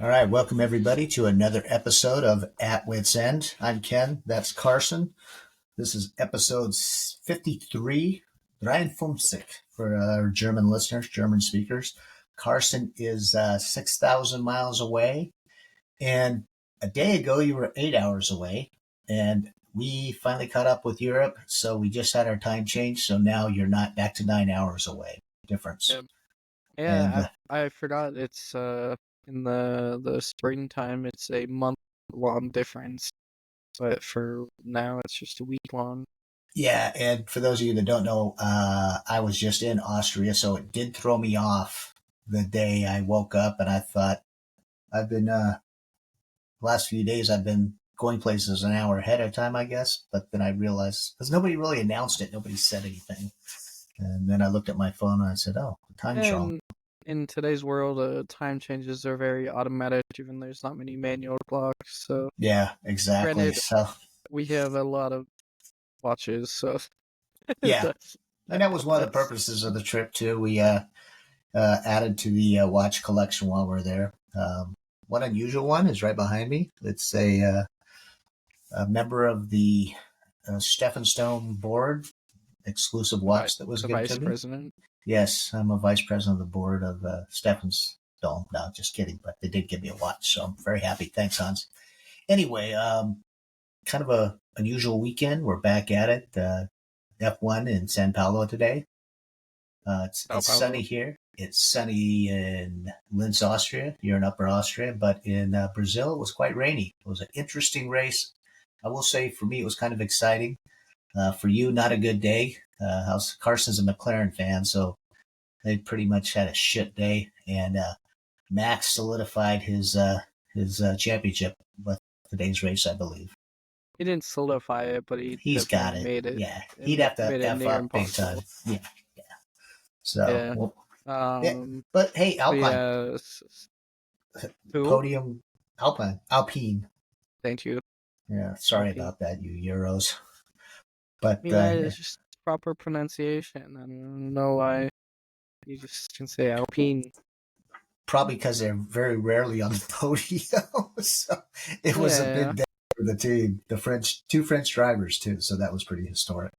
All right, welcome everybody to another episode of At Wits End. I'm Ken, that's Carson. This is episode 53, 53, for our German listeners, German speakers. Carson is 6,000 miles away, and a day ago you were 8 hours away, and we finally caught up with Europe, so we just had our time change, so now you're not back to 9 hours away difference. Yeah, And I forgot it's in the springtime it's a month-long difference, but for now it's just a week long. Yeah, and for those of you that don't know, I was just in Austria, so it did throw me off the day I woke up, and I thought I've been last few days I've been going places an hour ahead of time, I guess. But then I realized because nobody really announced it, nobody said anything, and then I looked at my phone and I said, "Oh, the time's wrong." And in today's world, time changes are very automatic, even there's not many manual clocks. So Yeah, exactly. granted, So we have a lot of watches, so yeah, that's and that was one of the that's purposes of the trip too. We added to the watch collection while we're there. One unusual one is right behind me. It's a member of the Stone board, exclusive watch that was the given vice to me. president. Yes, I'm a vice president of the board of Stone. No, just kidding, but they did give me a watch, so I'm very happy. Thanks, Hans. Anyway, kind of a unusual weekend. We're back at it. F1 in San Paulo today. It's sunny here. It's sunny in Linz, Austria. You're in Upper Austria, but in Brazil, it was quite rainy. It was an interesting race. I will say for me, it was kind of exciting. For you, not a good day. Carson's a McLaren fan, so they pretty much had a shit day. And Max solidified his championship with today's race, I believe. He didn't solidify it, but He's got definitely it. made it. Yeah, he'd have to made it F near up big time. impossible. Yeah, yeah. So, Yeah. well, yeah. But hey, But Alpine yeah, who? podium, Alpine. Thank you. Yeah, sorry Alpine. about that, you Euros. I But mean, that is just proper pronunciation. I don't know why you just can say Alpine. probably because they're very rarely on the podium. So it was a Yeah. big day for the team. Two French drivers too. So that was pretty historic.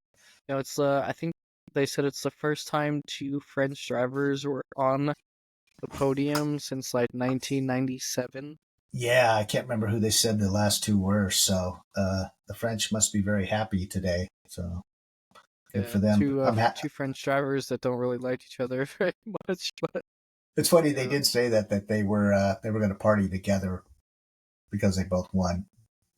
You know, it's I think they said it's the first time two French drivers were on the podium since like 1997. Yeah, I can't remember who they said the last two were. So the French must be very happy today. So good for them. Two French drivers that don't really like each other very much, but It's funny they did say that they were going to party together because they both won,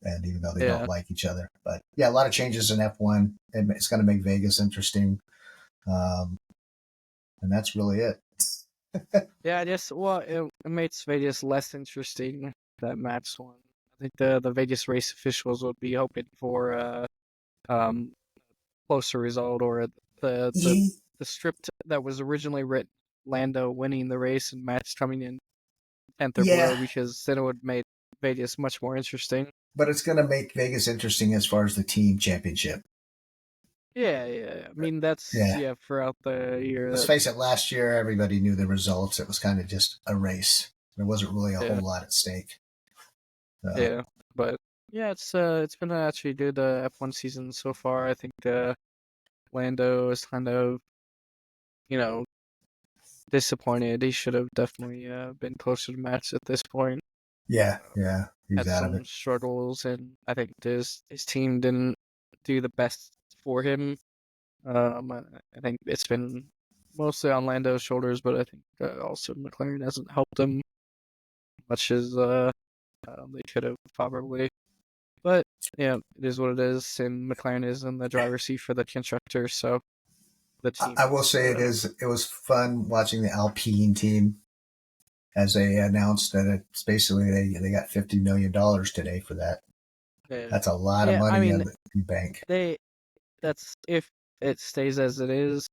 and even though they don't like each other. But yeah, a lot of changes in F1. It's going to make Vegas interesting, and that's really it. yeah, I guess it makes Vegas less interesting that Max won. I think the Vegas race officials would be hoping for um closer result, or the script that was originally written, Lando winning the race and Max coming in 10th or below, because then it would make Vegas much more interesting. But it's going to make Vegas interesting as far as the team championship. Yeah. I mean, that's throughout the year. Let's face it, last year everybody knew the results. It was kind of just a race. There wasn't really a whole lot at stake. Yeah, but yeah, it's been actually good F1 season so far. I think Lando is kind of, disappointed. He should have definitely been closer to Max at this point. Yeah, he's had out some of it. struggles, and I think his team didn't do the best for him. I think it's been mostly on Lando's shoulders, but I think also McLaren hasn't helped him much as they could have probably. But yeah, it is what it is, and McLaren is in the driver's seat for the constructor, so the team. I will say it was fun watching the Alpine team as they announced that it's basically they got $50 million today for that. Yeah. That's a lot of money in the bank. That's if it stays as it is.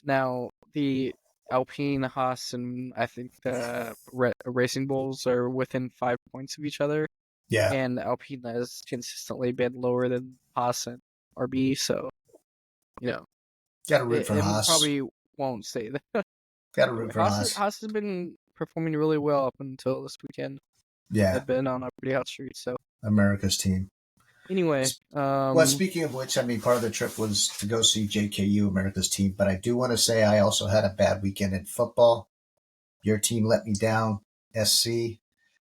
Now the Alpine, Haas, and I think the Racing Bulls are within 5 points of each other. Yeah. And Alpine has consistently been lower than Haas and RB, so gotta root for Haas. Probably won't stay there. Gotta root for Haas. Haas has been performing really well up until this weekend. Yeah, had been on a pretty hot streak. So America's team. anyway, Well, speaking of which, I mean, part of the trip was to go see JKU, America's team. But I do want to say I also had a bad weekend in football. Your team let me down. SC.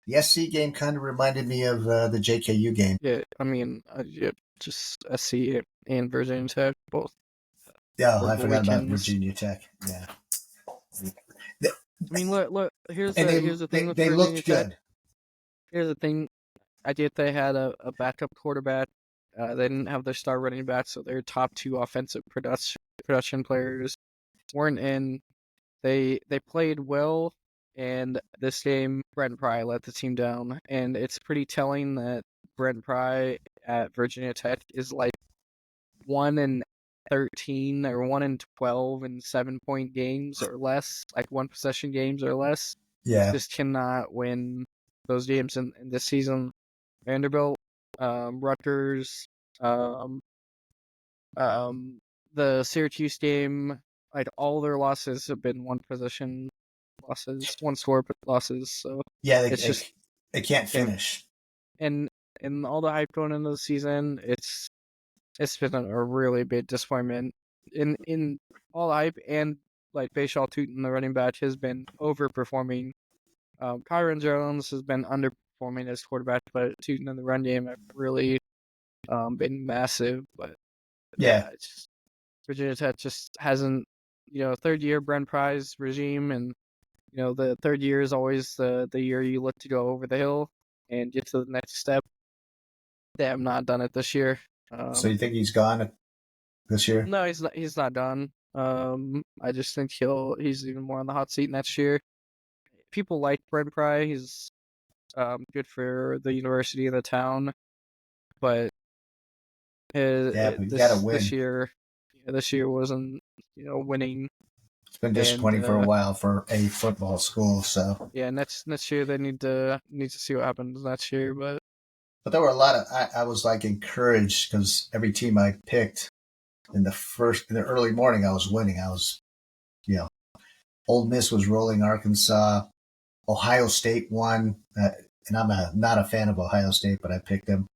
The SC game kind of reminded me of the JKU game. yeah, I mean, yeah, just SC and Virginia Tech both Yeah, I horrible forgot about weekends. Virginia Tech. Yeah, I mean, look. Here's and the thing with they Virginia looked Tech. good. Here's the thing. I get they had a backup quarterback. They didn't have their star running back, so their top two offensive production players weren't in. They played well, and this game Brent Pry let the team down, and it's pretty telling that Brent Pry at Virginia Tech is like 1-13 or 1-12 in 7-point games or less, like one possession games or less. Yeah, Just cannot win those games in this season. Vanderbilt, Rutgers, um, the Syracuse game, like all their losses have been one possession losses, one score losses. So yeah, it's just they can't finish. and all the hype going into the season, it's been a really big disappointment in all hype, and like Bayshaw Tootin, the running back, has been overperforming. Kyron Jones has been underperforming as quarterback, but Tootin in the run game have really been massive. But Yeah, yeah, it's just, Virginia Tech just hasn't, third year Brent Pry's regime, and the third year is always the year you look to go over the hill and get to the next step. They have not done it this year. so you think he's gone this year? No, he's not. He's not done. I just think he's even more on the hot seat next year. People like Brent Pry. He's good for the university and the town, but Yeah, but you got to this win. year, this year wasn't winning. It's been And disappointing for a while for a football school. So, yeah, next year they need to see what happens next year. but there were a lot of I was like encouraged because every team I picked in the early morning I was winning. I was you know Ole Miss was rolling Arkansas. Ohio State won, and I'm not a fan of Ohio State, but I picked them.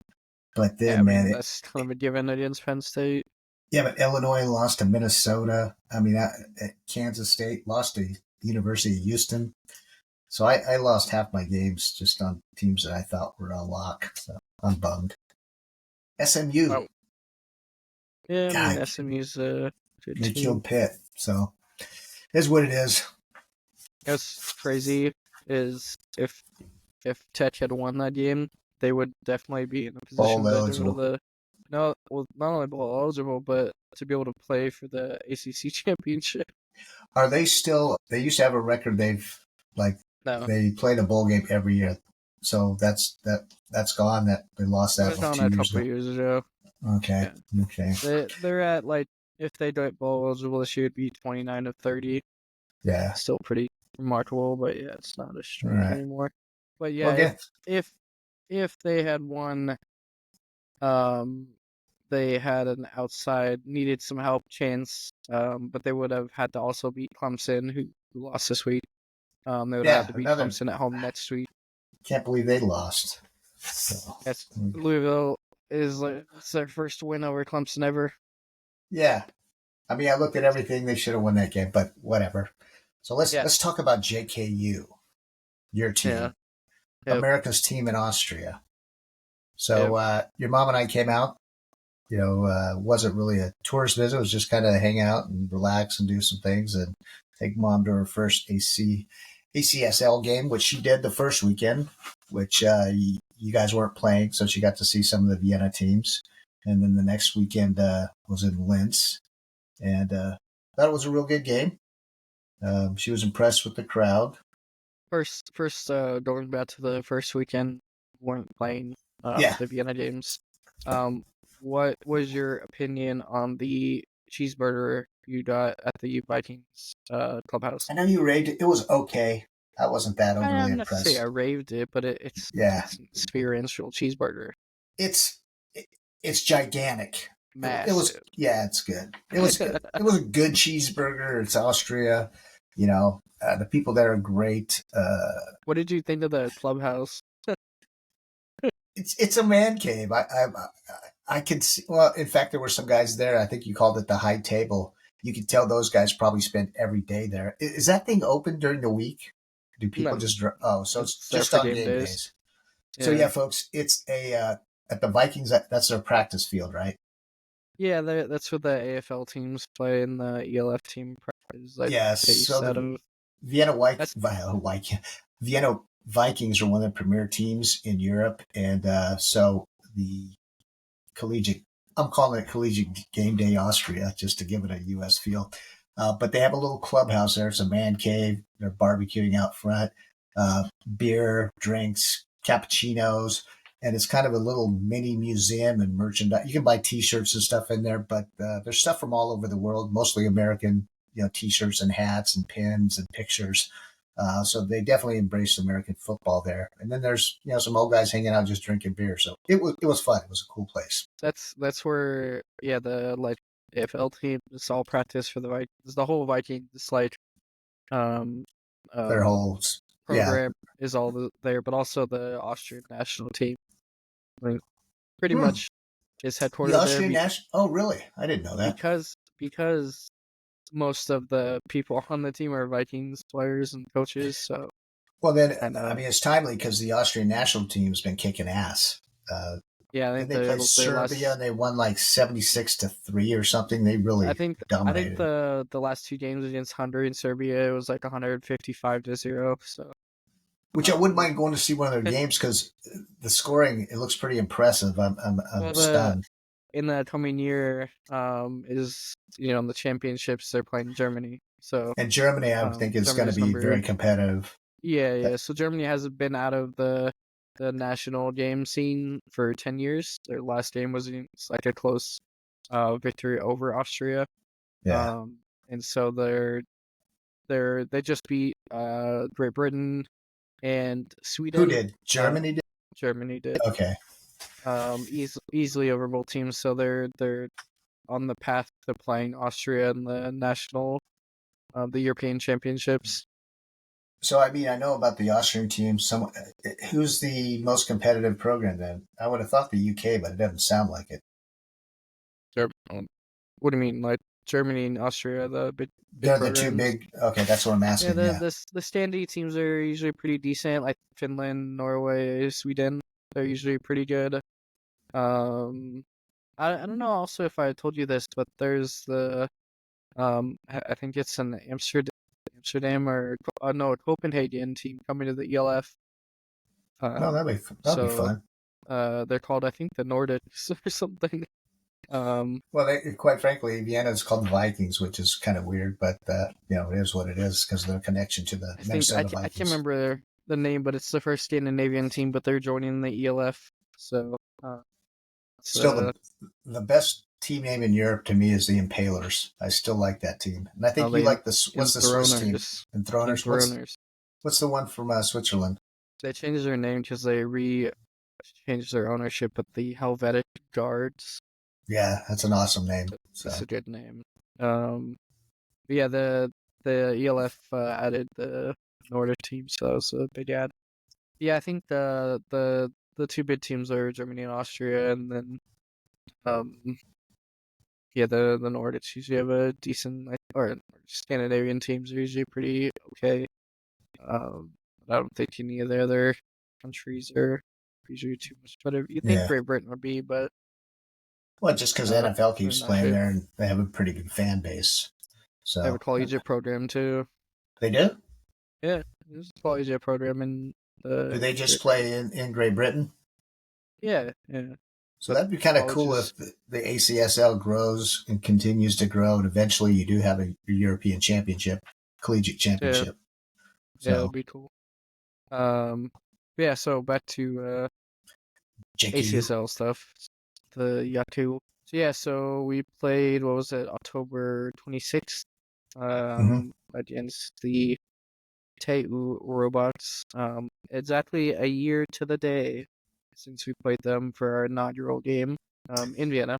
But Yeah, I then, man, mean that's kind of a given against Penn State. yeah, but Illinois lost to Minnesota. I mean, Kansas State lost to University of Houston. So I lost half my games just on teams that I thought were a lock. So I'm bummed. SMU, Well, yeah, I mean God, SMU's a good they team. killed Pitt. So it is what it is. What's crazy is if Tech had won that game, they would definitely be in a Bowl position to go to eligible. the no, well, not only bowl eligible, but to be able to play for the ACC championship. Are they still? They used to have a record. Like No, they played a bowl game every year. So that's gone. That they lost it that was on a 2 years couple ago. of years ago. Okay, Yeah, okay, they're at like if they get bowl eligible this year, it'd be 29 of 30. yeah. Still pretty remarkable, but yeah, it's not a All streak right. anymore. But Well, yeah, again, if if they had won, um, they had an outside needed some help chance, but they would have had to also beat Clemson, who lost this week. They would have yeah. had to beat Another. Clemson at home next week. Can't believe they lost. So, Yes, Louisville is it's their first win over Clemson ever. yeah. I mean, I looked at everything. They should have won that game, but whatever. So Yeah, let's talk about JKU, your yeah, team, yep, America's team in Austria. So yep. your mom and I came out. Wasn't really a tourist visit. It was just kind of hang out and relax and do some things and take mom to her first ACSL game, which she did the first weekend, which you guys weren't playing, so she got to see some of the Vienna teams. And then the next weekend was in Linz, and thought it was a real good game. She was impressed with the crowd. First, going back to the first weekend, weren't playing Yeah, the Vienna games. What was your opinion on the cheeseburger you got at the U Vikings clubhouse? I know you raved it. It was okay. I wasn't that overly I'm not to say I impressed. raved it, but Yeah, it's an experiential cheeseburger, it's it's gigantic. It was massive. yeah, it's good. It was good. It was a good cheeseburger. It's Austria. The people there are great. What did you think of the clubhouse? It's a man cave. I can see. Well, in fact, there were some guys there. I think you called it the high table. You could tell those guys probably spent every day there. Is that thing open during the week? Do people No, just? Oh, so it's it's there just for on game game days. days. So Yeah, yeah, folks, it's a at the Vikings. That's their practice field, right? yeah, that's what the AFL teams play, and the ELF team is like Yeah. So based out the of. Vienna That's Vienna Vikings are one of the premier teams in Europe, and so the collegiate. I'm calling it collegiate game day Austria just to give it a U.S. feel. But they have a little clubhouse there. It's a man cave. They're barbecuing out front, beer, drinks, cappuccinos, and it's kind of a little mini museum and merchandise. You can buy T-shirts and stuff in there, but there's stuff from all over the world, mostly American, T-shirts and hats and pins and pictures. So they definitely embraced American football there. And then there's some old guys hanging out just drinking beer. So it was fun. It was a cool place. that's where the like AFL team is all practice for the Vikings. The whole Vikings like um Their um whole yeah. program is all there, but also the Austrian national team. I mean, pretty Hmm. much is The headquartered there Austrian national. Oh, really? I didn't know that. because most of the people on the team are Vikings players and coaches. So Well, then and I mean it's timely because the Austrian national team's been kicking ass. Uh, yeah, I then think they played their Serbia last. and they won like 76-3 or something. They I really think I think dominated. the last two games against Hungary and Serbia, it was like 155-0. So Which I wouldn't um, mind going to see one of their games because the scoring it looks pretty impressive. I'm well, the stunned. in the coming year is in the championships they're playing Germany. So And Germany, I think, is going to Germany's be number. very competitive. Yeah. So Germany hasn't been out of the national game scene for 10 years. Their last game was like a close victory over Austria. Yeah. And so they just beat Great Britain and Who Sweden. did? Uh, Germany did? Germany did Okay. easily over both teams. So they're on the path to playing Austria in the the European Championships. So, I mean, I know about the Austrian team. Who's the most competitive program then? I would have thought the UK, but it doesn't sound like it. What do you mean, like Germany and Austria, the big They're the two programs? big. Okay, that's what I'm Yeah, asking. Yeah. the standee teams are usually pretty decent. Like Finland, Norway, Sweden, they're usually pretty good. Um, I don't know. Also, if I told you this, but there's the I think it's an Amsterdam or no, a Copenhagen team coming to the ELF. No, Um, that'll be so fun. they're called, I think, the Nordics or something. Um, Well, quite frankly, Vienna is called the Vikings, which is kind of weird, but it is what it is because of their connection to the I think Minnesota I can't Vikings. remember the name, but it's the first Scandinavian team, but they're joining the ELF. So it's Still, the best team name in Europe to me is the Impalers. I still like that team, and I think you the like the what's the Swiss team? Enthroners. Enthroners. Enthroners. What's the one from Switzerland? They changed their name because they changed their ownership, but the Helvetic Guards. Yeah, that's an awesome name. It's So a good name. But yeah, the ELF added the Nordic team, so that was a big add. Yeah, I think the two big teams are Germany and Austria, and then um the Nordics usually have a decent or Scandinavian teams are usually pretty okay. I don't think any of the other countries are usually too much better. You think yeah, Great Britain would be, but well, just because uh, NFL they're keeps not playing good. there and they have a pretty good fan base. They have a So collegiate program too. they do. Yeah, there's a collegiate program in Do the they just Great Britain. play in Great Britain? Yeah. So But that'd be kind of cool colleges, if the ACSL grows and continues to grow, and eventually you do have a European championship, collegiate yeah, championship. that'd So be cool. Um, yeah. So back to JKU. ACSL stuff. The Yaku. So yeah, so we played. What was it? October 26th. Mm-hmm. Against the JKU robots. Exactly a year to the day since we played them for our inaugural game. In Vienna.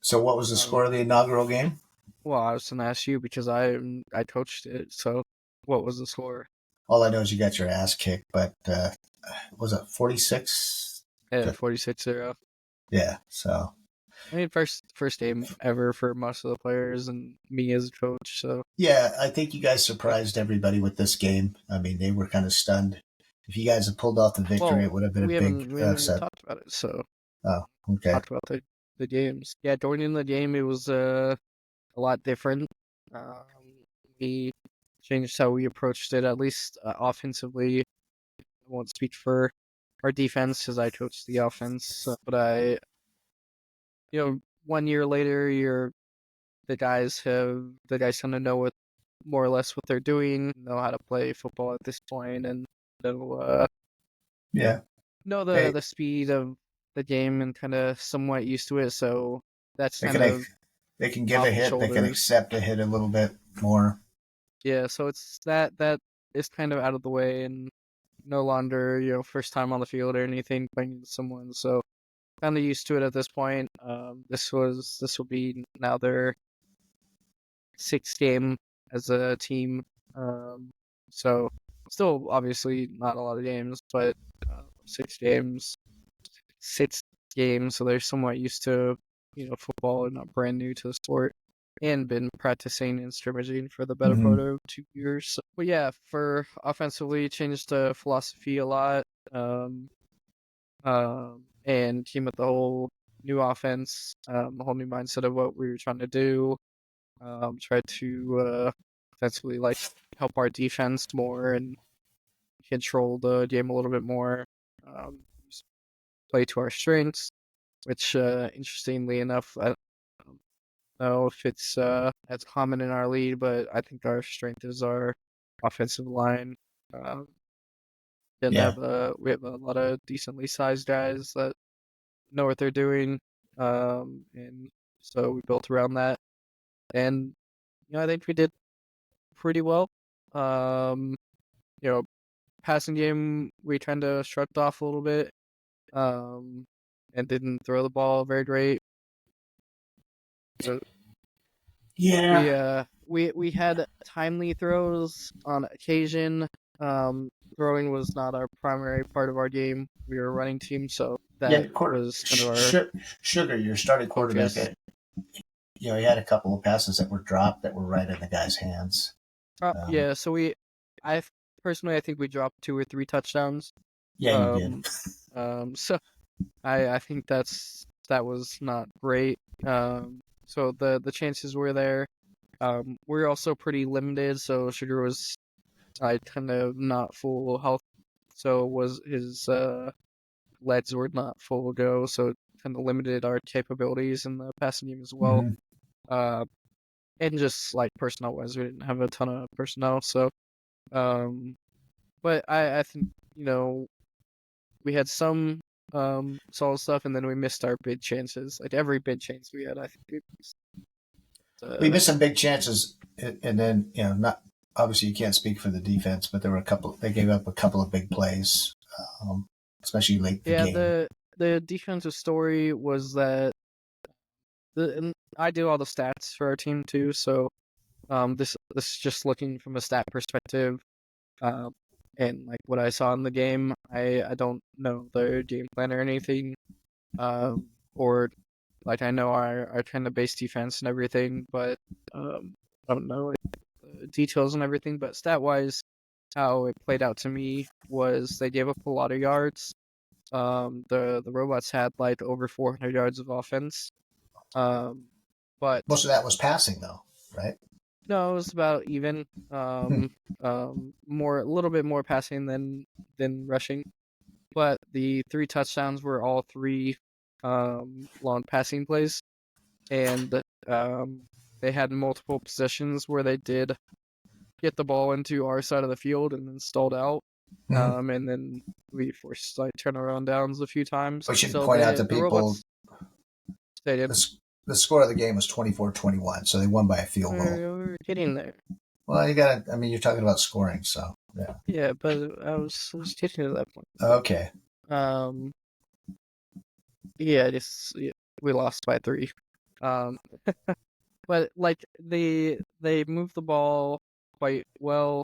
So what was the Um, score of the inaugural game? well, I was gonna ask you because I coached it. So, what was the score? All I know is you got your ass kicked, but was it 46? Yeah, 46-0. Yeah, so. I mean, first game ever for most of the players and me as a coach. So Yeah, I think you guys surprised everybody with this game. I mean, they were kind of stunned. If you guys had pulled off the victory, it would have been a big we haven't even set. talked about it. So Oh, okay. talked about the games. Yeah, during in the game, it was a lot different. Um, we changed how we approached it, at least offensively. I won't speak for our defense because I coached the offense, but one year later, the guys kind of know what more or less what they're doing, know how to play football at this point, and know Yeah. know Hey, the speed of the game and kind of somewhat used to it. So that's they kind can of they can give a off the hit. They can shoulders. accept a hit a little bit more. Yeah, so it's that is kind of out of the way and no longer first time on the field or anything playing against someone. So kind of used to it at this point. This will be now their sixth game as a team. Um, so still obviously not a lot of games, but 6 games, 6 games. So they're somewhat used to football and not brand new to the sport. And been practicing and scrimmaging for the better Mm-hmm. part of 2 years. But yeah, for offensively, changed the philosophy a lot. Um, and came with the whole new offense, a whole new mindset of what we were trying to do. Tried to offensively help our defense more and control the game a little bit more. Um, Play to our strengths, which interestingly enough, I don't know if it's as common in our league, but I think our strength is our offensive line. Um, Yeah. we have a lot of decently sized guys that know what they're doing, and so we built around that. And I think we did pretty well. Um, you know, Passing game we kind of shrugged off a little bit, um, and didn't throw the ball very great. So Yeah. we had timely throws on occasion. Um, Throwing was not our primary part of our game. We were a running team, so Yeah. that was kind of our Sugar, your starting quarterback. focus. He had a couple of passes that were dropped that were right in the guy's hands. Yeah, so I personally, I think we dropped 2 or 3 touchdowns. Yeah, you did. Um, so I think that was not great. So the chances were there. We're also pretty limited, so Sugar was I kind of not full health, so was his legs were not full go, so it kind of limited our capabilities in the passing game as well. Mm-hmm. Uh, and just like personnel wise, we didn't have a ton of personnel, so um, but I think we had some solid stuff, and then we missed our big chances. Like every big chance we had, I think we missed. We missed some big chances, and then not obviously you can't speak for the defense, but there were a couple. They gave up a couple of big plays, um, especially late in the Yeah, game. the defensive story was that and I do all the stats for our team too, so this is just looking from a stat perspective. Um, and like what I saw in the game, I don't know their game plan or anything. Or like I know our kind of base defense and everything, but I don't know the details and everything. But stat wise, how it played out to me was they gave up a lot of yards. The robots had like over 400 yards of offense. Um, but Most of that was passing, though, right? no, it was about even. Hmm. More a little bit more passing than rushing. But the 3 touchdowns were all 3 long passing plays, and they had multiple possessions where they did get the ball into our side of the field and then stalled out, Hmm. and then we forced like turnaround downs a few times. We should So point out to the people robots stayed in. the score of the game was 24-21, so they won by a field goal. We're getting there. Well, you got to. I mean, you're talking about scoring, so yeah. Yeah, but I was getting to that point. Okay. Um, yeah, we lost by 3. Um, but like they moved the ball quite well,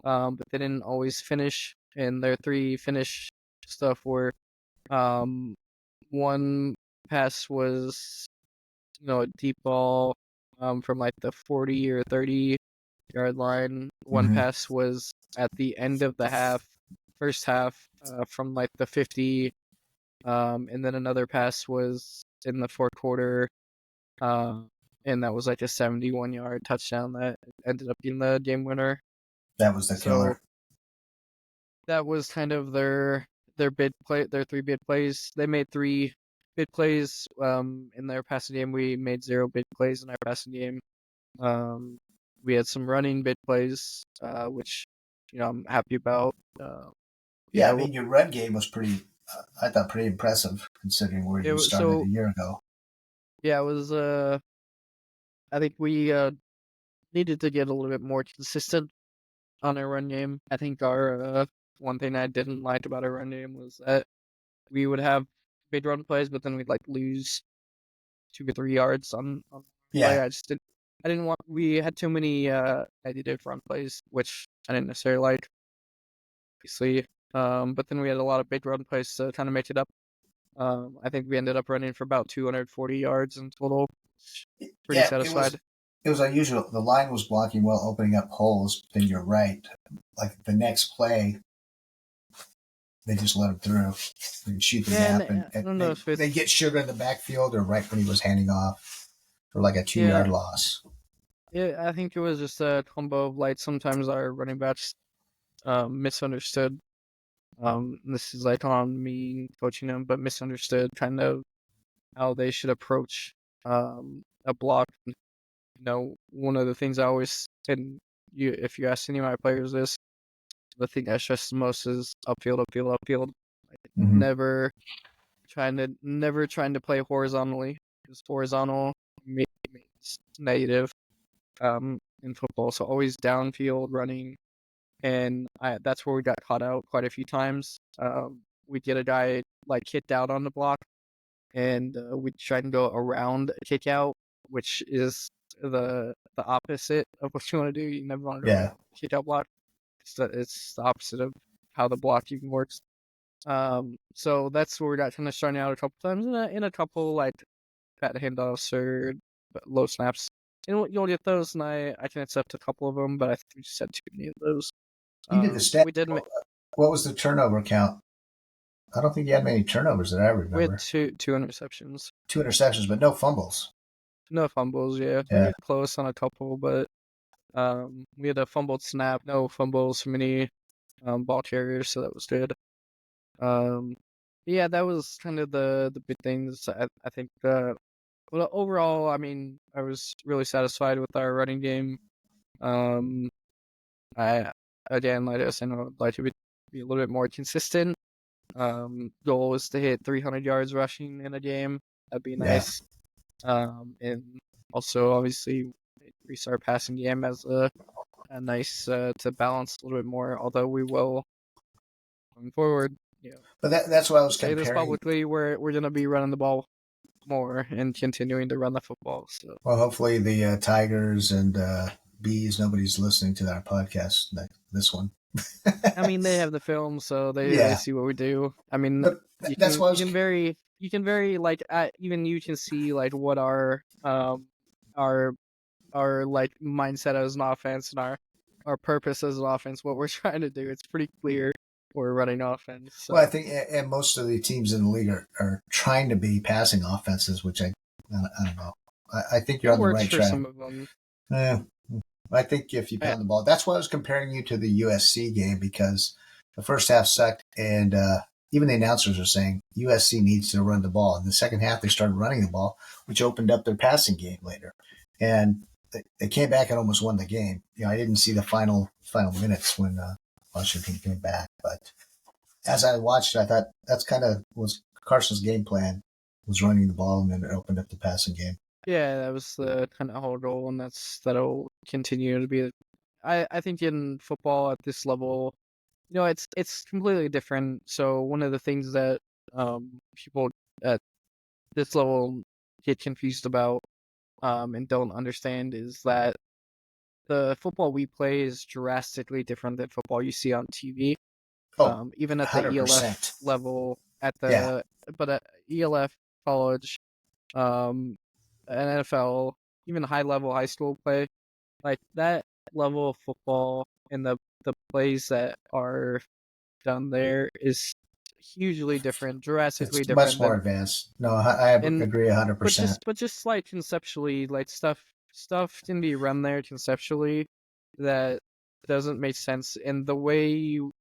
but they didn't always finish. And their 3 finish stuff were One pass was, a deep ball from like the 40 or 30-yard line. One Mm-hmm. pass was at the end of the first half, from like the 50. And then another pass was in the fourth quarter, and that was like a 71-yard touchdown that ended up being the game winner. That was the So killer. that was kind of their their three bid plays. They made three bid plays in their passing game. We made 0 bid plays in our passing game. We had some running bid plays, which I'm happy about. Yeah, Yeah, I mean, your run game was pretty, I thought, pretty impressive considering where it you was started a so year ago. yeah, it was. I think we needed to get a little bit more consistent on our run game. I think our one thing I didn't like about our run game was that we would have big run plays, but then we'd like lose 2 or 3 yards on play. Yeah, I didn't want. We had too many negative run plays, which I didn't necessarily like, obviously. But then we had a lot of big run plays to kind of make it up. I think we ended up running for about 240 yards in total. Pretty yeah, satisfied. it was unusual. The line was blocking well, opening up holes. Then you're right. Like the next play, they just let him through. They shoot the Yeah, and gap, and I don't know if they it's get Sugar in the backfield or right when he was handing off for like a 2 yard yeah. loss. Yeah, I think it was just a combo of like sometimes our running backs misunderstood. This is like on me coaching them, but misunderstood kind of how they should approach a block. One of the things I always and if you ask any of my players this, the thing I stress the most is upfield, upfield, upfield. Like, Mm-hmm. never trying to play horizontally, because horizontal means negative in football. So always downfield running, and that's where we got caught out quite a few times. We'd get a guy like kicked out on the block, and we'd try and go around a kick out, which is the opposite of what you want to do. You never want to go Yeah, around a kick out block. It's the opposite of how the blocking works. So that's where we got kind of starting out a couple times in a couple like pat handoffs or low snaps. And you'll get those, and I can accept a couple of them, but I think we just had too many of those. you did the stat. We did. What was the turnover count? I don't think you had many turnovers that I We had remember. two interceptions, 2 interceptions, but no fumbles. no fumbles. Yeah, we Yeah, get close on a couple, but we had a fumbled snap, no fumbles from any ball carriers, so that was good. Yeah, that was kind of the big things. I think. Well, overall, I mean, I was really satisfied with our running game. Um, I again, like I said, I would like to be a little bit more consistent. Goal is to hit 300 yards rushing in a game. That'd be yeah. nice. And also obviously increase our passing game as a nice to balance a little bit more. Although we will going forward, But that's why I was say this comparing. publicly, we're gonna be running the ball more and continuing to run the football. So Well, hopefully the Tigers and Bees, nobody's listening to our podcast, this one. I mean, they have the film, so they Yeah, see what we do. I mean, but that's why I was. you can very like even you can see like what our our like mindset as an offense and our purpose as an offense, what we're trying to do. It's pretty clear we're running offense. Well, I So think, and most of the teams in the league are trying to be passing offenses, which I don't know. I think you're it on the works right for track. some of them. Yeah, I think if you I, pound the ball, that's why I was comparing you to the USC game because the first half sucked, and even the announcers are saying USC needs to run the ball. In the second half, they started running the ball, which opened up their passing game later, and they came back and almost won the game. I didn't see the final minutes when Washington came back, but as I watched, I thought that's kind of was Carson's game plan was running the ball, and then it opened up the passing game. yeah, that was the kind of whole goal, and that'll continue to be. I think in football at this level, it's completely different. So one of the things that people at this level get confused about and don't understand is that the football we play is drastically different than football you see on TV. Oh, Even at the ELF 100%. level, at Yeah. ELF, college, an NFL, even high level high school play, like that level of football and the plays that are done there is hugely different, drastically It's much different more than advanced. No, I and agree 100%. but just like conceptually, like stuff can be run there conceptually that doesn't make sense, and the way you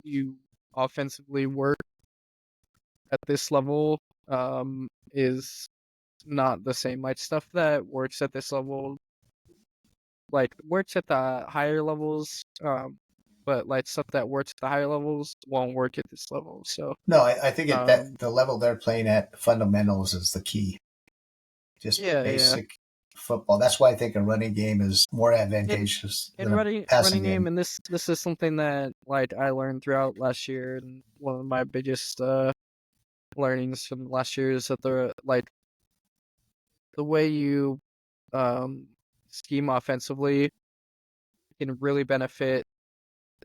offensively work at this level is not the same. Like stuff that works at this level, like works at the higher levels, but like stuff that works at the higher levels won't work at this level. So No, I think at um that the level they're playing at, fundamentals is the key. Just yeah. basic football. That's why I think a running game is more And advantageous and than a passing running game, game. and this is something that like I learned throughout last year, and one of my biggest learnings from last year is that the way you um scheme offensively can really benefit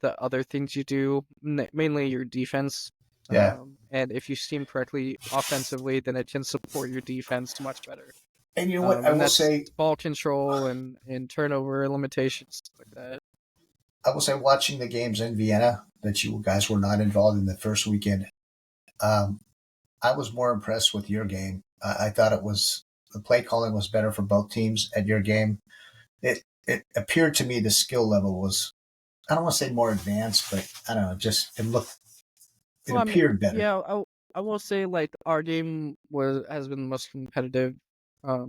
the other things you do, mainly your defense. Yeah. And if you scheme correctly offensively, then it can support your defense much better. And you know what? I And will that's say, ball control and turnover limitations, stuff like that. watching the games in Vienna that you guys were not involved in the first weekend, um, I was more impressed with your game. I thought the play calling was better for both teams at your game. It appeared to me the skill level was, I don't want to say more advanced, but I don't know, it Well, I mean, appeared better. yeah, I will say like our game has been the most competitive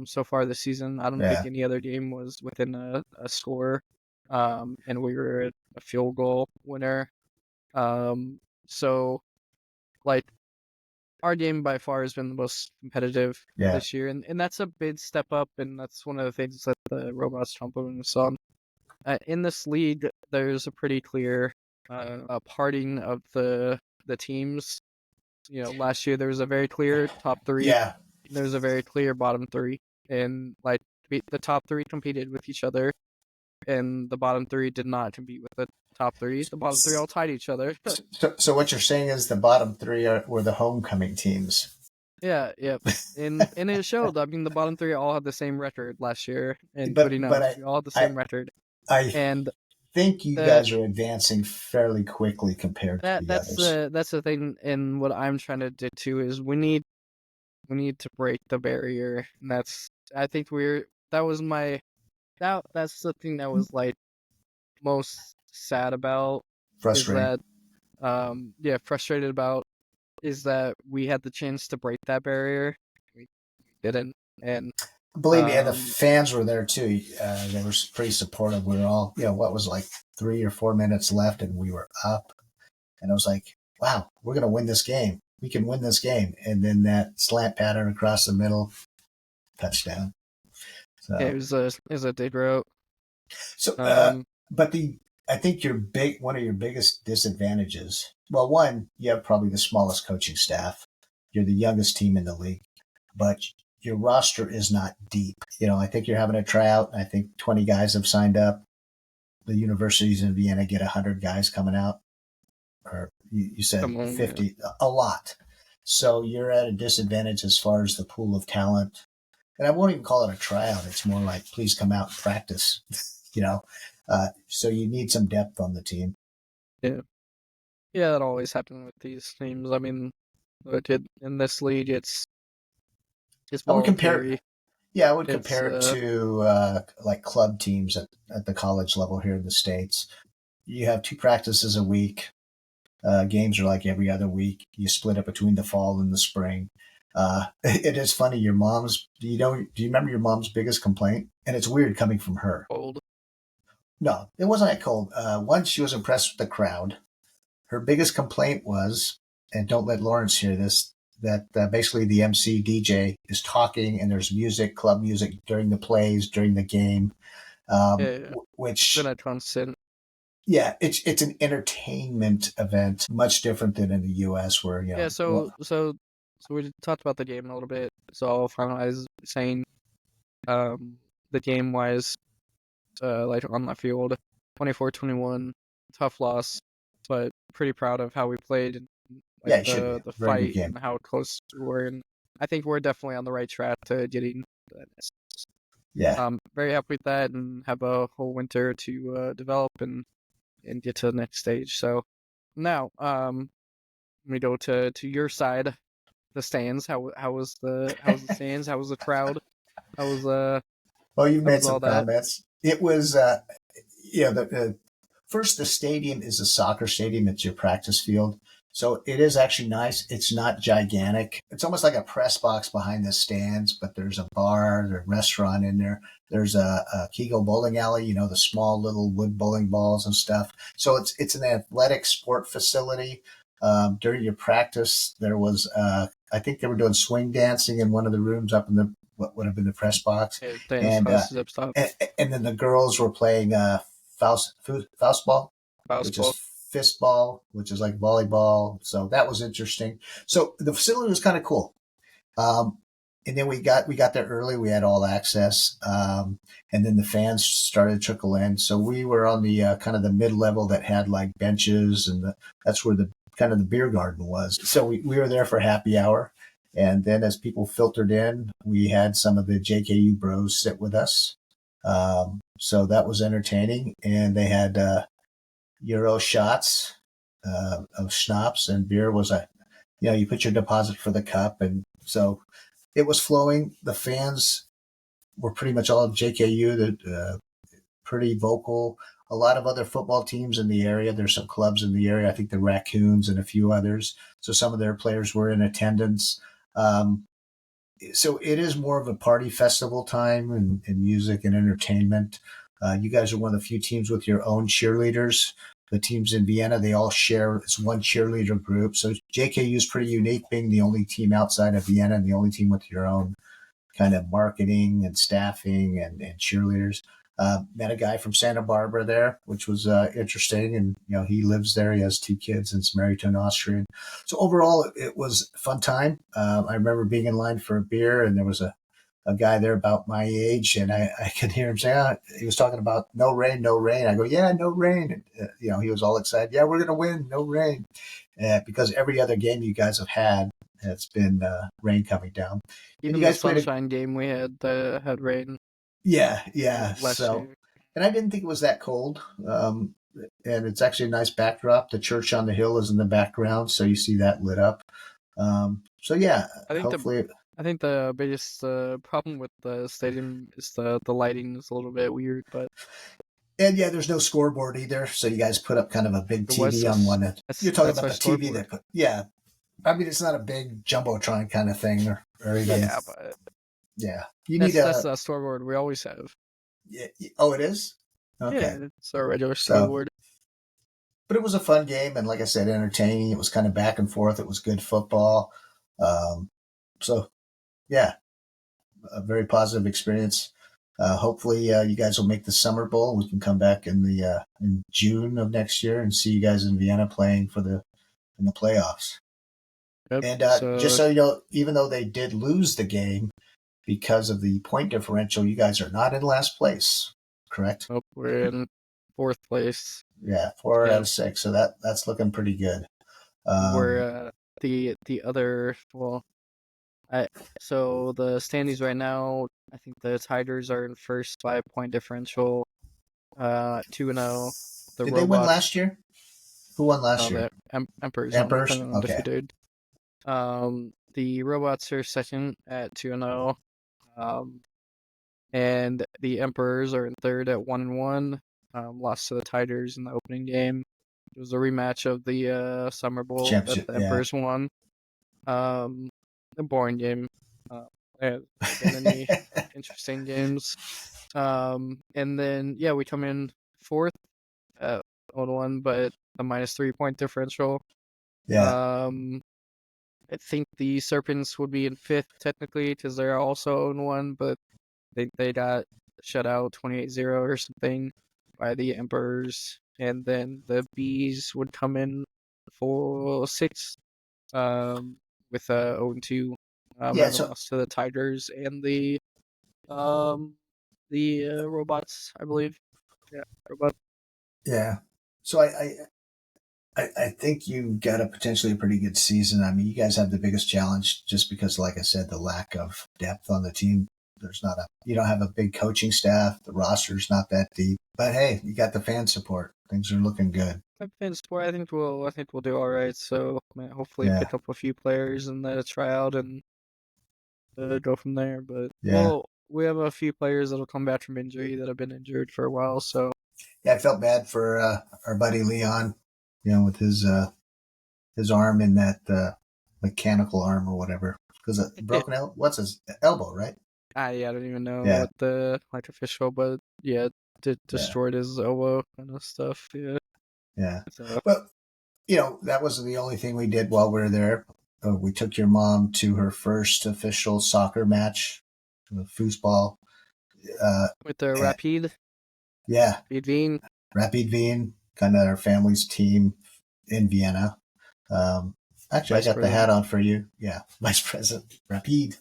so far this season. I don't think Yeah. any other game was within a score, and we were a field goal winner. Um, so like our game by far has been the most competitive Yeah. this year, and that's a big step up, and that's one of the things that the robots trumpeting us on. In this league, there's a pretty clear parting of the teams. You know, last year there was a very clear top three. Yeah. There was a very clear bottom three, and like the top three competed with each other, and the bottom three did not compete with the top three. The bottom three all tied each other. So what you're saying is the bottom three were the homecoming teams. Yeah, yeah. And it showed. I mean, the bottom three all had the same record last year, But including but us. We all had the I same record, I and think you the guys are advancing fairly quickly compared to the others. that's the thing. And what I'm trying to do too is we need to break the barrier, and that's I think that was my that's the thing that was like most sad about is Frustrating. that yeah, frustrated about is that we had the chance to break that barrier, we didn't, and Believe me, and the um fans were there too. They were pretty supportive. We were all, what was like 3 or 4 minutes left, and we were up. And I was like, "Wow, we're gonna win this game. We can win this game." And then that slant pattern across the middle, touchdown. yeah, So, it was a dig route. so, Um but I think one of your biggest disadvantages. Well, one, you have probably the smallest coaching staff. You're the youngest team in the league, but your roster is not deep. I think you're having a tryout. I think 20 guys have signed up. The universities in Vienna get 100 guys coming out, or you said Someone, yeah. 50, a lot. So you're at a disadvantage as far as the pool of talent. And I won't even call it a tryout. It's more like, please come out and practice, you know. So you need some depth on the team. Yeah. Yeah, that always happens with these teams. I mean, in this league, it's I would compare, voluntary. yeah, I would It's compare it to like club teams at the college level here in the States. You have 2 practices a week. Games are like every other week. You split it between the fall and the spring. It is funny. Do you remember your mom's biggest complaint? And it's weird coming from her. cold. No, it wasn't that cold. Once she was impressed with the crowd. Her biggest complaint was, and don't let Lawrence hear this, that basically the MC DJ is talking and there's music, club music during the plays, during the game, Yeah, it's been which, a constant. yeah, it's an entertainment event, much different than in the U.S. where, Yeah, well, so we talked about the game a little bit. So I'll finalize saying, um, the game wise, like on the field, 24-21, tough loss, but pretty proud of how we played. like Yeah, it should be the very good fight game. and how close we were, and I think we're definitely on the right track to getting that. Yeah, Very happy with that, and have a whole winter to develop and get to the next stage. So now, let me go to your side, the stands. How was the stands? How was the crowd? How was well, you how made was some all that? comments. It was, yeah, first, the stadium is a soccer stadium. It's your practice field. So it is actually nice. It's not gigantic. It's almost like a press box behind the stands, but there's a bar, there's a restaurant in there. There's a Kegel bowling alley, the small little wood bowling balls and stuff. So it's an athletic sport facility. During your practice, there was, I think they were doing swing dancing in one of the rooms up in the what would have been the press box, Dance and class, zip stop, and then the girls were playing Faustball, which basketball. is fistball, which is like volleyball. So that was interesting. So the facility was kind of cool. Um, and then we got there early. We had all access, and then the fans started to trickle in. So we were on the kind of the mid level that had like benches, and that's where the kind of the beer garden was. So we were there for happy hour. And then as people filtered in, we had some of the JKU bros sit with us. So that was entertaining. And they had Euro shots of schnapps, and beer was you put your deposit for the cup. And so it was flowing. The fans were pretty much all of JKU, pretty vocal. A lot of other football teams in the area. There's some clubs in the area. I think the Raccoons and a few others. So some of their players were in attendance. Um, so it is more of a party festival time and music and entertainment. You guys are one of the few teams with your own cheerleaders. The teams in Vienna, they all share, it's one cheerleader group. So JKU is pretty unique, being the only team outside of Vienna and the only team with your own kind of marketing and staffing and cheerleaders. Met a guy from Santa Barbara there, which was interesting. And, he lives there. He has two kids and is married to an Austrian. So overall, it was a fun time. I remember being in line for a beer, and there was a guy there about my age, and I could hear him say, he was talking about no rain, no rain. I go, yeah, no rain. And, he was all excited. Yeah, we're going to win, no rain. Because every other game you guys have had, it's been rain coming down. And you Even the guys played a sunshine game we had rain yeah. last So, year. and I didn't think it was that cold. And it's actually a nice backdrop. The church on the hill is in the background, so you see that lit up. So yeah, I think the hopefully, I think the biggest problem with the stadium is the lighting is a little bit weird, but and yeah, there's no scoreboard either. So you guys put up kind of a big there was TV on one end. You're talking that's about our the TV scoreboard. that put, yeah. I mean, it's not a big jumbotron kind of thing, or even, Yeah, but yeah. You need that's a, the scoreboard we always have. yeah, oh, it is, okay. Yeah, it's our regular So, scoreboard. but it was a fun game, and like I said, entertaining. It was kind of back and forth. It was good football. So yeah, a very positive experience. Hopefully, you guys will make the Summer Bowl. We can come back in June of next year and see you guys in Vienna playing in the playoffs. Yep. And just So so you know, even though they did lose the game because of the point differential, you guys are not in last place, correct? nope, we're in fourth place. Yeah, 4 out Yeah, of 6. So that's looking pretty good. we're Um, the other well, I so the standings right now. I think the Tigers are in first by a point differential. 2-0. The did they win Robots, last year? Who won last year? the Emperors Emperors. Okay. undefeated. The Robots are second at 2-0. And the Emperors are in third at 1-1. Lost to the Tigers in the opening game. It was a rematch of the Summer Bowl that Championship. the Yeah. Emperors won. A boring game. There haven't been any interesting games. And then we come in fourth at 1-1, but a minus 3 point differential. Yeah. I think the Serpents would be in fifth technically because they're also 0-1, but they got shut out 28-0 or something by the Emperors, and then the Bees would come in for sixth, with 0-2, Yeah. having So lost to the Tigers and um the Robots, I believe. Yeah, Robots. yeah. So I I think you got a potentially a pretty good season. I mean, you guys have the biggest challenge just because, like I said, the lack of depth on the team. You don't have a big coaching staff. The roster's not that deep. But hey, you got the fan support. Things are looking good. In sport, I think we'll do all right. So hopefully Yeah, pick up a few players and try out and go from there. But yeah, we have a few players that'll come back from injury that have been injured for a while. So yeah. I felt bad for our buddy Leon, with his arm in that mechanical arm or whatever because broken out. What's his elbow, right? I don't even know Yeah, what the official, but yeah, yeah, destroyed his elbow kind of stuff. Yeah. yeah. So But that wasn't the only thing we did while we were there. We took your mom to her first official soccer match, foosball. with the And, Rapid yeah, Wien Rapid Wien, kind of our family's team in Vienna. Um, Actually, I vice got the hat president. on for you. Yeah, Vice President Rapid.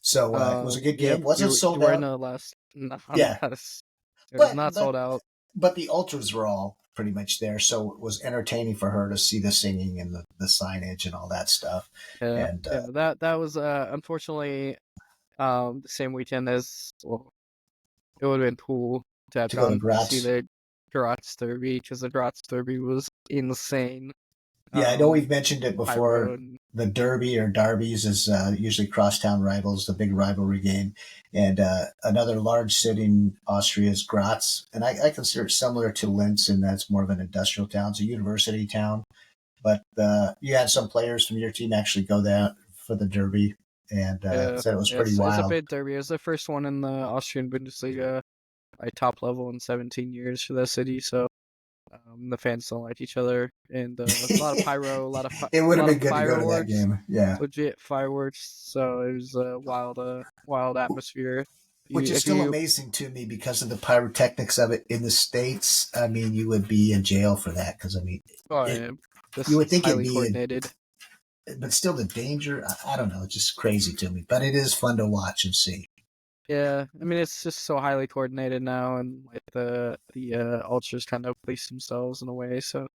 So it was a good Yeah, game. Wasn't you sold were in out. the last. No, Yeah, it was but not but sold out. but the ultras were all pretty much there, so it was entertaining for her to see the singing and the signage and all that stuff. And Yeah, that was unfortunately the same weekend as well. It would have been cool to have to go to gone to see Graz. the Graz Derby because the Graz Derby was insane. Yeah, I know we've mentioned it Pyro before. and The Derby or Derbies is usually crosstown rivals, the big rivalry game. And another large city in Austria is Graz. And I consider it similar to Linz in that it's more of an industrial town. It's a university town. But you had some players from your team actually go there for the Derby and said it was pretty it's a wild. big derby. It was the first one in the Austrian Bundesliga, like top level in 17 years for that city. So the fans don't like each other, and a lot of pyro, It a would have lot of been good to go to that fireworks, game. Yeah. legit fireworks. So it was a wild atmosphere. Which is If still you, amazing to me because of the pyrotechnics of it in the States. I mean, you would be in jail for that because, I mean, oh, it, yeah, you this would is think it'd highly be, coordinated. but still the danger, I don't know, it's just crazy to me. But it is fun to watch and see. Yeah, I mean it's just so highly coordinated now, and like the ultras kind of police themselves in a way. So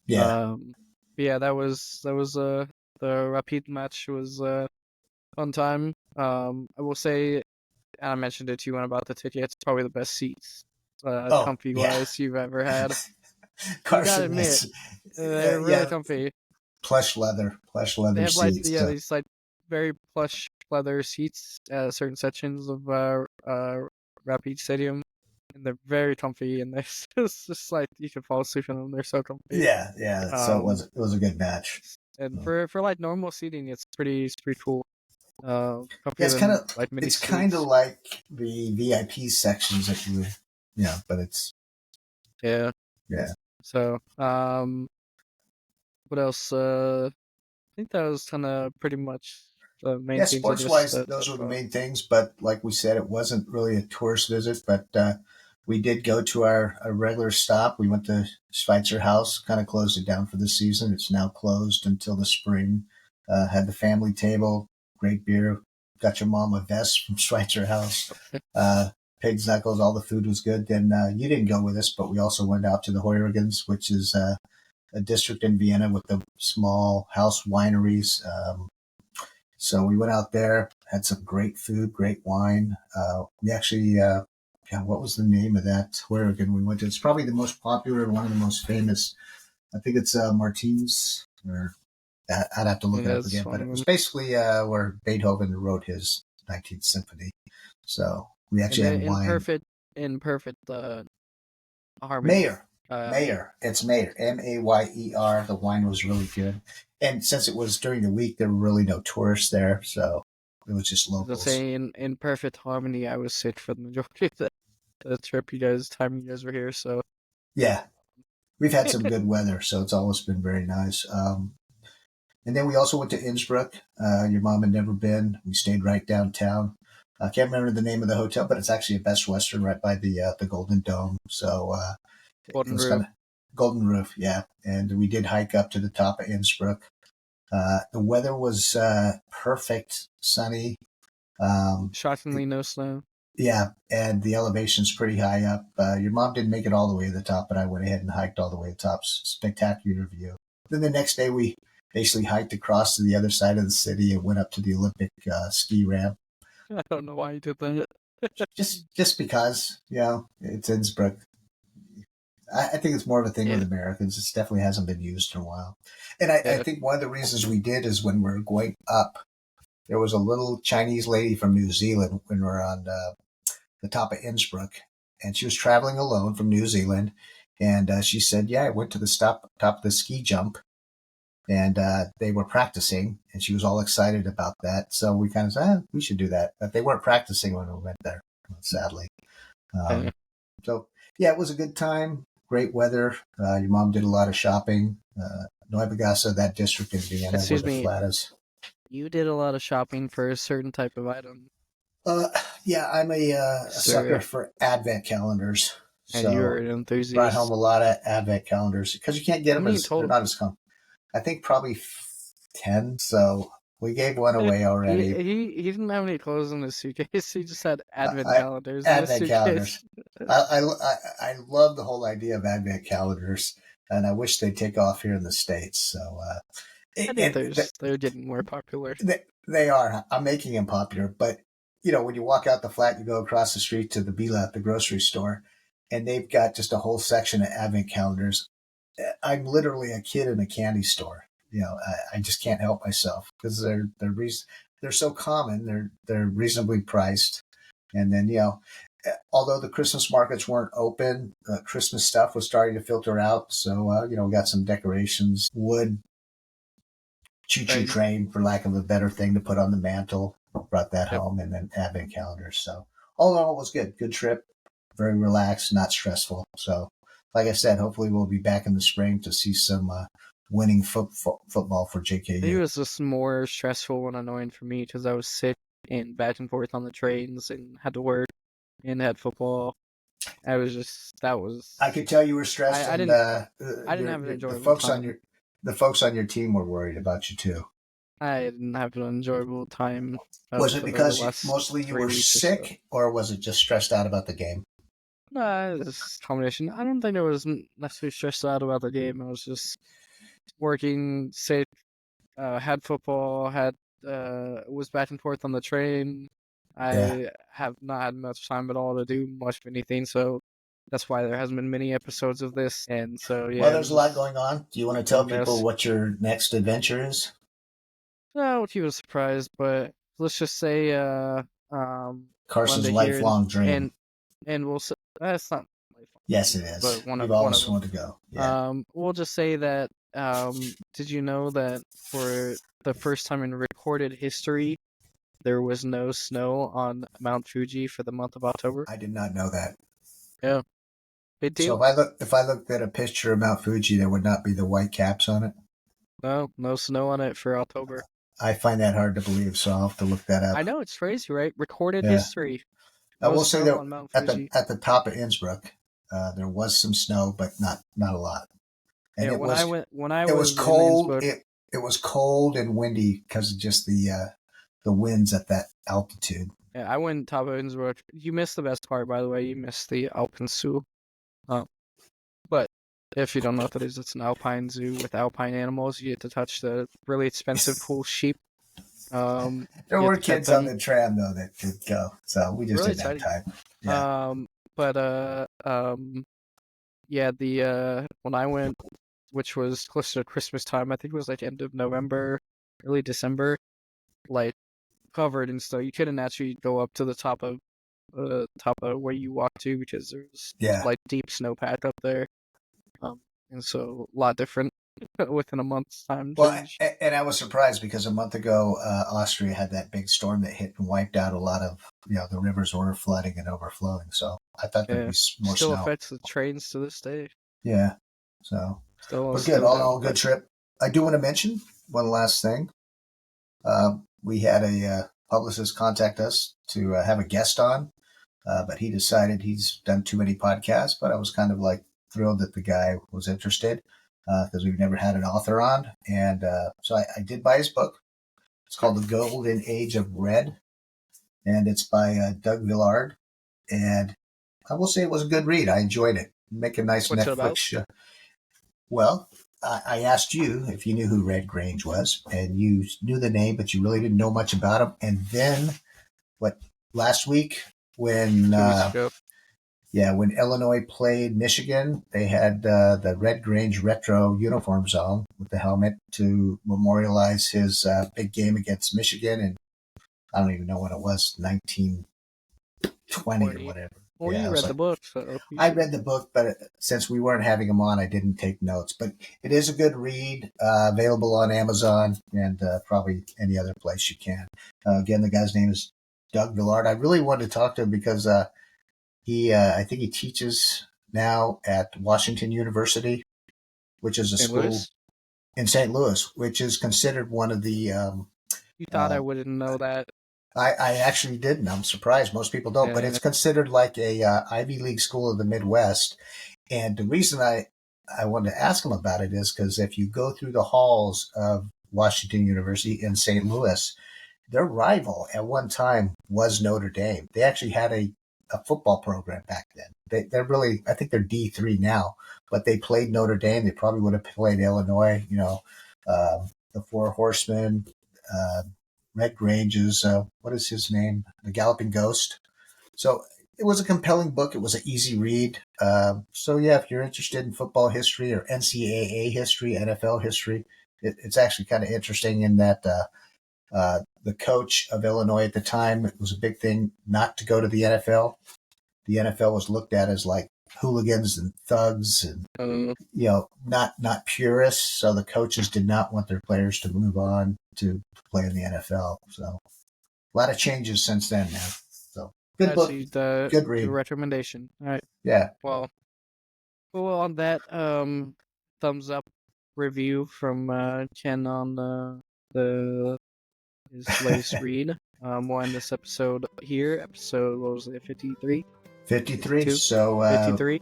Yeah. um, yeah, that was the Rapid match was fun time. I will say, and I mentioned it to you about the tickets, probably the best seats, Oh, comfy yeah. wise you've ever had. You gotta Carson admit, is, they're really yeah, comfy. plush They leather have like seats. So. these like very plush leather seats at certain sections of Rapid Stadium, and they're very comfy, and they're just like you can fall asleep in them. They're so comfy. Yeah, yeah. So Um, it was a good match. and So. for like normal seating, it's pretty cool. Yeah, Comfier than like mini it's kind of suites. like the VIP sections that you, but it's Yeah. yeah. So what else? I think that was kind of pretty much the main Yeah, things I sports just wise, those talked were the about. main things. But like we said, it wasn't really a tourist visit. But we did go to our regular stop. We went to Schweitzer House, kind of closed it down for the season. It's now closed until the spring. Had the family table, great beer. Got your mom a vest from Schweitzer House. Pig's knuckles, all the food was good. Then you didn't go with us, but we also went out to the Heurigens, which is a district in Vienna with the small house wineries. So we went out there, had some great food, great wine. We actually, what was the name of that? Where again we went to? It's probably the most popular and one of the most famous. I think it's Martin's, or I'd have to look it Yeah, up it's again. one But of it was them. basically where Beethoven wrote his 19th Symphony. So we And actually then had wine. in perfect harmony. Mayor, Um, Mayor, it's Mayor, Mayer. The wine was really good, and since it was during the week, there were really no tourists there, so it was just as I locals. say, in perfect harmony, I was sick for the majority of the trip. You guys were here. So Yeah, we've had some good weather, so it's always been very nice. And then we also went to Innsbruck. Your mom had never been. We stayed right downtown. I can't remember the name of the hotel, but it's actually a Best Western right by the Golden Dome. So it Golden was kind Roof. of Golden Roof, yeah. And we did hike up to the top of Innsbruck. The weather was perfect, sunny. Um, Shockingly, no snow. yeah, and the elevation's pretty high up. Your mom didn't make it all the way to the top, but I went ahead and hiked all the way to the top. Spectacular view. then the next day we basically hiked across to the other side of the city and went up to the Olympic ski ramp. I don't know why you did that. Just because, it's Innsbruck. I think it's more of a thing with Americans. It definitely hasn't been used in a while. And I think one of the reasons we did is when we were going up, there was a little Chinese lady from New Zealand when we were on the top of Innsbruck, and she was traveling alone from New Zealand. And she said, I went to the top of the ski jump, and they were practicing, and she was all excited about that. So we kind of said, we should do that. But they weren't practicing when we went there, sadly. So, it was a good time. Great weather. Your mom did a lot of shopping. Neubegasa, that district in Vienna, where the flat is. You did a lot of shopping for a certain type of item. I'm a sucker for advent calendars. And you're an enthusiast. Brought home a lot of advent calendars because you can't get them they're not as common. I think probably 10. So we gave one away already. He didn't have any clothes in his suitcase. He just had advent calendars. Advent calendars. I love the whole idea of advent calendars, and I wish they'd take off here in the States. So I think they're getting more popular. They are. I'm making them popular, but when you walk out the flat, you go across the street to the Bila at the grocery store, and they've got just a whole section of advent calendars. I'm literally a kid in a candy store. I just can't help myself because they're so common. They're reasonably priced, and then although the Christmas markets weren't open, Christmas stuff was starting to filter out. So we got some decorations, wood choo-choo train, for lack of a better thing, to put on the mantle. Brought that home, and then advent calendars. So all in all, it was good. Good trip. Very relaxed, not stressful. So, like I said, hopefully we'll be back in the spring to see some winning football for JKU. It was just more stressful and annoying for me because I was sick and back and forth on the trains and had to work and had football. I could tell you were stressed. I didn't have an enjoyable time. The folks on your team were worried about you too. I didn't have an enjoyable time. Was it because mostly you were sick, or was it just stressed out about the game? No, it's a combination. I don't think I was necessarily stressed out about the game. I was just working, sick, had football, was back and forth on the train. I have not had much time at all to do much of anything, so that's why there hasn't been many episodes of this. And so, Well, there's a lot going on. Do you want to tell people what your next adventure is? No, keep it a surprise, but let's just say Carson's lifelong dream. And we'll say that's not lifelong. Yes, it is. But You've always wanted to go. Yeah. We'll just say that did you know that for the first time in recorded history there was no snow on Mount Fuji for the month of October? I did not know that. Yeah. Big deal. So if I looked at a picture of Mount Fuji, there would not be the white caps on it? No snow on it for October. I find that hard to believe, so I'll have to look that up. I know, it's crazy, right? Recorded history. I will say that at the top of Innsbruck, there was some snow, but not a lot. And it was cold. It was cold and windy because of just the winds at that altitude. Yeah, I went top of Innsbruck. You missed the best part, by the way. You missed the Alpenzoo. But if you don't know what that is, it's an alpine zoo with alpine animals. You get to touch the really expensive, cool sheep. There were kids on the tram though that could go, so we just didn't have time. Yeah. When I went, which was close to Christmas time, I think it was like end of November, early December, like covered in snow. You couldn't actually go up to the top of where you walk to because there's like deep snowpack up there. And so a lot different within a month's time. Well, and I was surprised because a month ago, Austria had that big storm that hit and wiped out a lot of, the rivers were flooding and overflowing. So I thought there'd be more still snow. Affects the trains to this day. Yeah. So, but good, all good trip. I do want to mention one last thing. We had a publicist contact us to have a guest on, but he decided he's done too many podcasts, but I was kind of like thrilled that the guy was interested because we've never had an author on. And so I did buy his book. It's called The Golden Age of Red, and it's by Doug Villard. And I will say it was a good read. I enjoyed it. Make a nice What's Netflix show. Well, I asked you if you knew who Red Grange was, and you knew the name, but you really didn't know much about him. And then, last week when 2 weeks ago. when Illinois played Michigan, they had the Red Grange retro uniforms on with the helmet to memorialize his big game against Michigan. And I don't even know when it was, 1920 or whatever. Well, Yeah, you I was read the like, book, so I read the book, but since we weren't having him on, I didn't take notes. But it is a good read, available on Amazon and probably any other place you can. Again, the guy's name is Doug Villard. I really wanted to talk to him because I think he teaches now at Washington University, which is a St. school Louis? in St. Louis, which is considered one of the. You thought I wouldn't know that? I actually didn't. I'm surprised. Most people don't, but it's considered like a Ivy League school of the Midwest. And the reason I wanted to ask him about it is because if you go through the halls of Washington University in St. Louis, their rival at one time was Notre Dame. They actually had a football program back then. They're really, I think they're D3 now, but they played Notre Dame. They probably would have played Illinois, the Four Horsemen, Red Grange's, what is his name? The Galloping Ghost. So it was a compelling book. It was an easy read. So yeah, if you're interested in football history or NCAA history, NFL history, it's actually kind of interesting in that the coach of Illinois at the time, it was a big thing not to go to the NFL. The NFL was looked at as like hooligans and thugs and not purists. So the coaches did not want their players to move on to play in the NFL. So a lot of changes since then, man. So good book, good read. Good recommendation. All right. Yeah. Well, on that thumbs up review from Ken on his latest read. We'll end this episode here. Episode, what was it, 53? 53. So 53.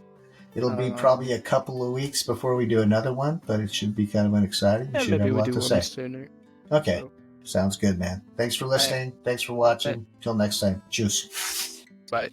It'll be probably a couple of weeks before we do another one, but it should be kind of exciting. Yeah, maybe we do one sooner. Okay. So. Sounds good, man. Thanks for listening. Thanks for watching. Till next time. Cheers. Bye.